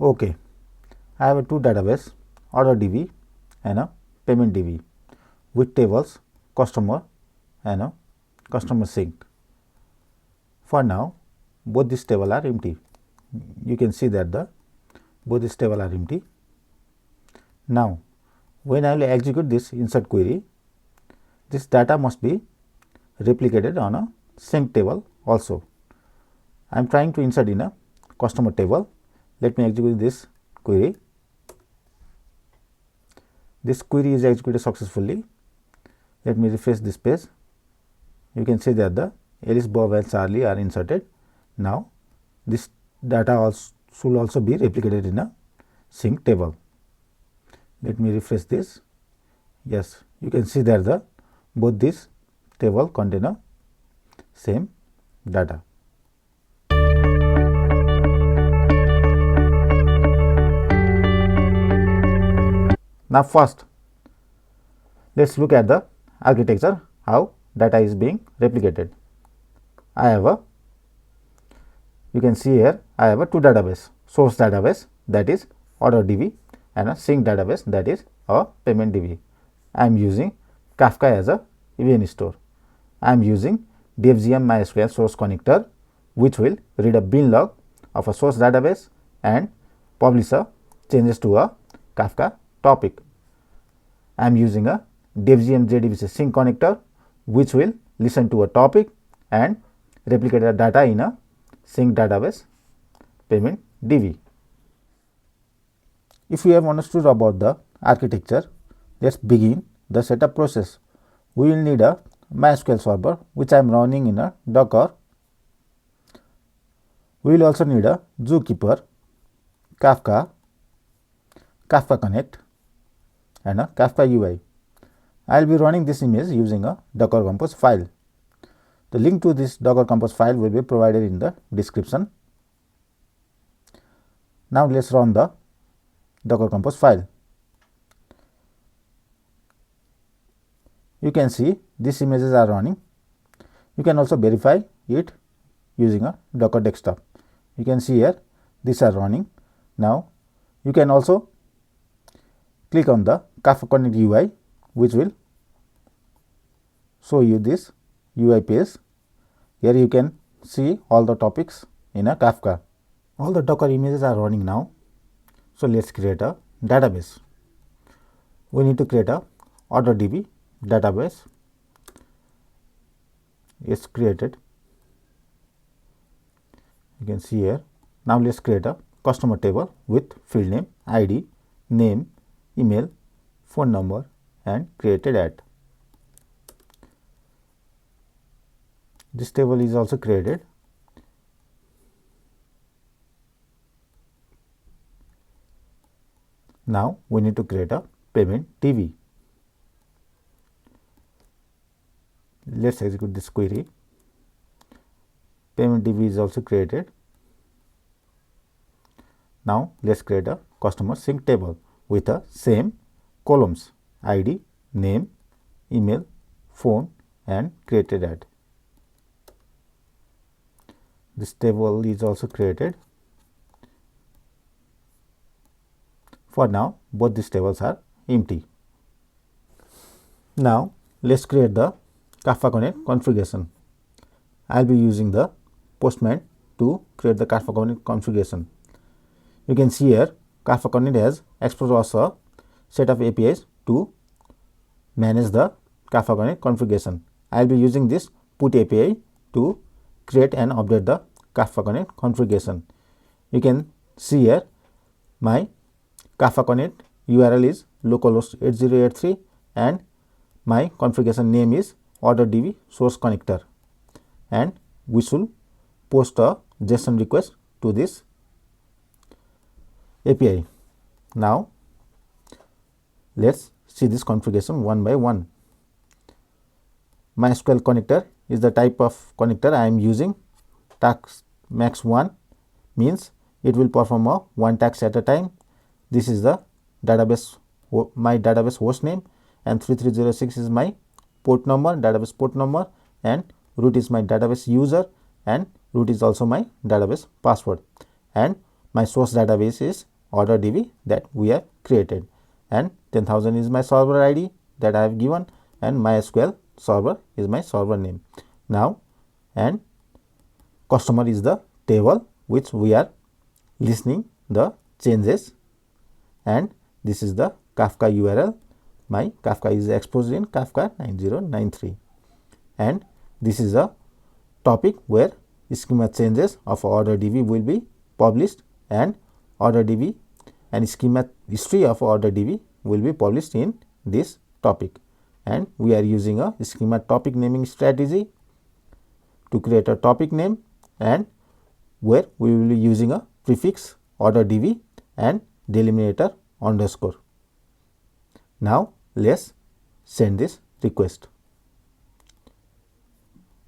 Okay, I have a two database, order DB and a payment DB with tables customer and a customer sync. For now, both these tables are empty. You can see that both these tables are empty. Now, when I will execute this insert query, this data must be replicated on a sync table also. I am trying to insert in a customer table. Let me execute this query. This query is executed successfully. Let me refresh this page. You can see that the Alice, Bob and Charlie are inserted. Now, this data should also be replicated in a sync table. Let me refresh this. Yes, you can see that both these table contain a same data. Now, first let us look at the architecture, how data is being replicated. I have a, you can see here, I have a two database, source database that is order DB and a sync database that is a payment DB. I am using Kafka as a event store. I am using Debezium MySQL source connector, which will read a bin log of a source database and publish a changes to a Kafka topic. I am using a Debezium JDBC sync connector, which will listen to a topic and replicate the data in a sync database payment DB. If you have understood about the architecture, let's begin the setup process. We will need a MySQL server, which I am running in a Docker. We will also need a Zookeeper, Kafka, Kafka Connect and a Kafka UI. I will be running this image using a Docker Compose file. The link to this Docker Compose file will be provided in the description. Now, let us run the Docker Compose file. You can see these images are running. You can also verify it using a Docker desktop. You can see here these are running. Now, you can also click on the Kafka Connect UI, which will show you this UI page. Here you can see all the topics in a Kafka. All the Docker images are running now. So, let us create a database. We need to create a order DB database. It's created. You can see here. Now, let us create a customer table with field name, ID, name, email, phone number and created at. This table is also created. Now, we need to create a payment DB. Let us execute this query. Payment DB is also created. Now, let us create a customer sync table with the same columns ID, name, email, phone and created at. This table is also created. For now, both these tables are empty. Now, let us create the Kafka Connect configuration. I will be using the Postman to create the Kafka Connect configuration. You can see here Kafka Connect has exposed us a set of APIs to manage the Kafka Connect configuration. I will be using this put API to create and update the Kafka Connect configuration. You can see here my Kafka Connect URL is localhost 8083 and my configuration name is order DB source connector, and we should post a JSON request to this API. Now, let us see this configuration one by one. MySQL connector is the type of connector I am using. Task max 1 means it will perform a one task at a time. This is the database, my database host name, and 3306 is my port number, database port number, and root is my database user, and root is also my database password, and my source database is order DB that we have created, and 10,000 is my server ID that I have given, and MySQL server is my server name. Now, and customer is the table which we are listening the changes, and this is the Kafka URL. My Kafka is exposed in Kafka 9093, and this is a topic where schema changes of order DB will be published, and order DB and schema history of order DB will be published in this topic. And we are using a schema topic naming strategy to create a topic name, and where we will be using a prefix order DB and delimiter underscore. Now, let's send this request.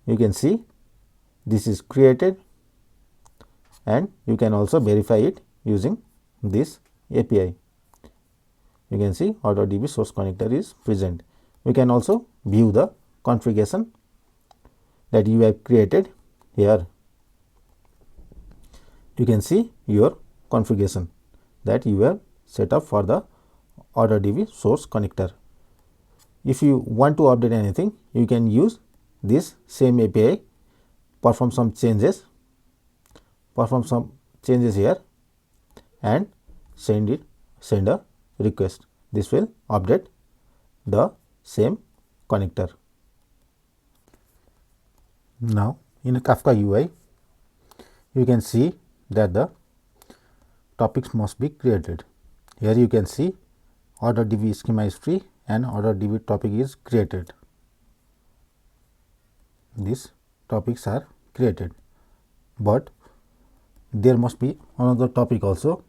You can see this is created, and you can also verify it using this API. You can see order DB source connector is present. You can also view the configuration that you have created here. You can see your configuration that you have set up for the order DB source connector. If you want to update anything, you can use this same API, perform some changes here, and send a request. This will update the same connector. Now, in a Kafka UI, you can see that the topics must be created. Here you can see order DB schema history and order DB topic is created. These topics are created, but there must be another topic also,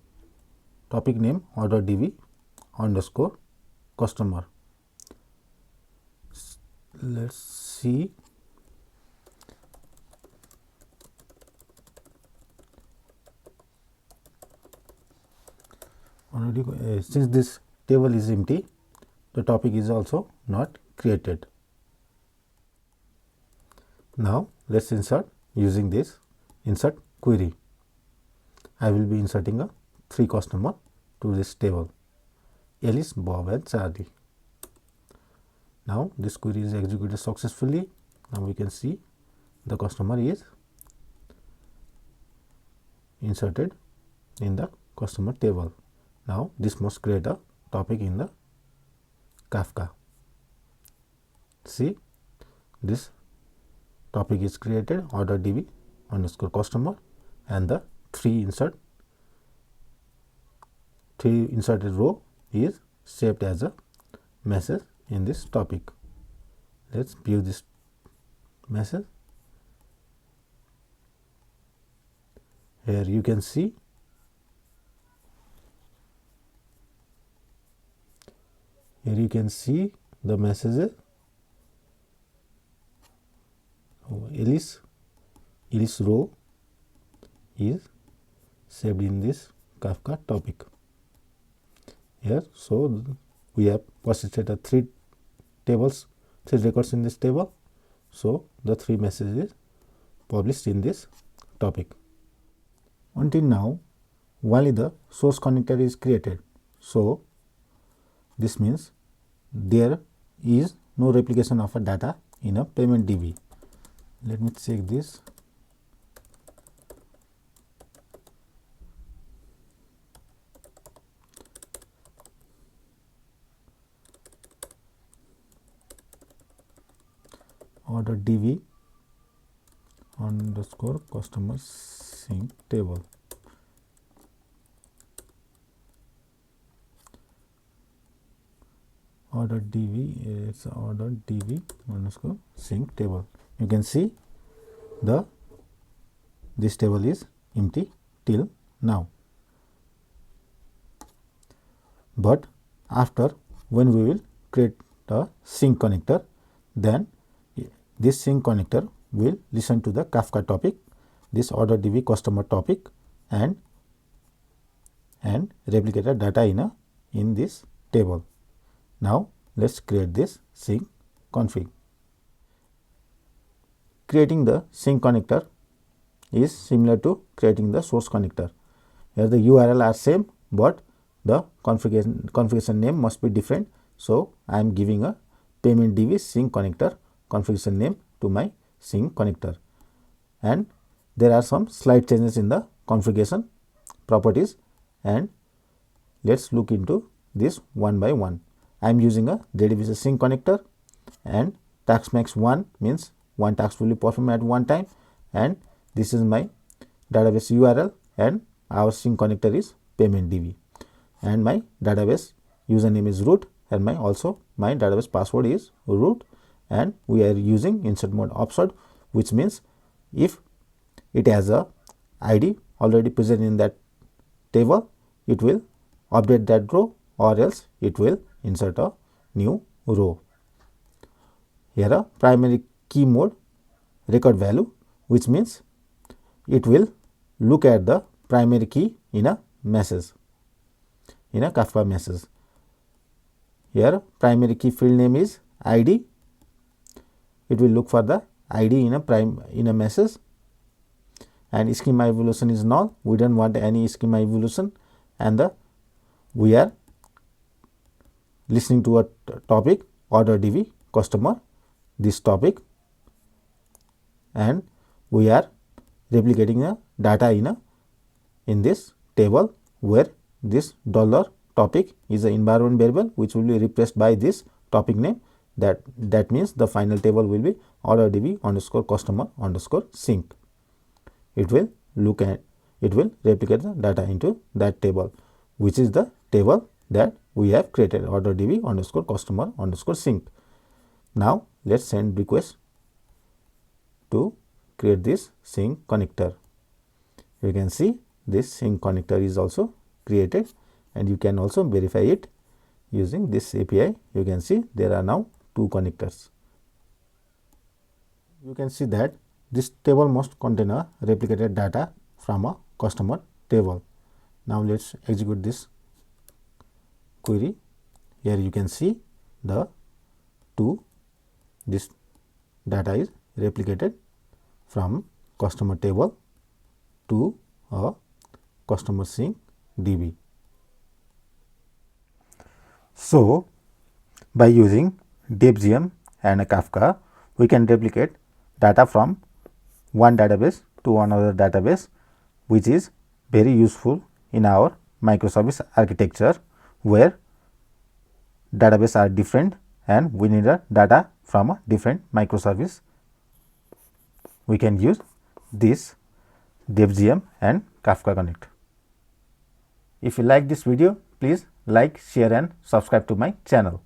topic name order DB underscore customer. Let's see. Already, since this table is empty, the topic is also not created. Now, let's insert using this insert query. I will be inserting a 3 customer to this table, Alice, Bob and Charlie. Now, this query is executed successfully. Now, we can see the customer is inserted in the customer table. Now, this must create a topic in the Kafka. See, this topic is created order DB underscore customer, and the 3 inserted row is saved as a message in this topic. Let's view this message. Here you can see the messages. Alice row is saved in this Kafka topic. Here, so we have persisted 3 records in this table. So the 3 messages published in this topic. Until now, only the source connector is created. So this means there is no replication of a data in a payment DB. Let me check this. Order DB underscore customer sync table. Order DB is order DB underscore sync table. You can see this table is empty till now. But after, when we will create the sync connector, then this sync connector will listen to the Kafka topic, this order DB customer topic, and replicate the data in this table. Now, let's create this sync config. Creating the sync connector is similar to creating the source connector. Here the URL are same, but the configuration name must be different. So I am giving a payment DB sync connector configuration name to my sync connector, and there are some slight changes in the configuration properties, and let's look into this one by one. I am using a Debezium sync connector, and task max 1 means one task will be performed at one time, and this is my database URL, and our sync connector is payment DB, and my database username is root, and my database password is root, and we are using insert mode offset, which means if it has a ID already present in that table, it will update that row, or else it will insert a new row. Here a primary key mode record value, which means it will look at the primary key in a message, in a Kafka message. Here primary key field name is ID. It will look for the ID in a message, and schema evolution is null. We don't want any schema evolution, and we are listening to a topic order DB customer, this topic, and we are replicating the data in this table, where this $topic is an environment variable which will be replaced by this topic name. That means the final table will be order DB underscore customer underscore sync. It will replicate the data into that table, which is the table that we have created, order DB underscore customer underscore sync. Now let's send request to create this sync connector. You can see this sync connector is also created, and you can also verify it using this API. You can see there are now 2 connectors. You can see that this table must contain a replicated data from a customer table. Now let's execute this query. Here you can see this data is replicated from customer table to a customer sync DB. So by using Debezium and a Kafka, we can replicate data from one database to another database, which is very useful in our microservice architecture, where database are different and we need a data from a different microservice. We can use this Debezium and Kafka Connect. If you like this video, please like, share and subscribe to my channel.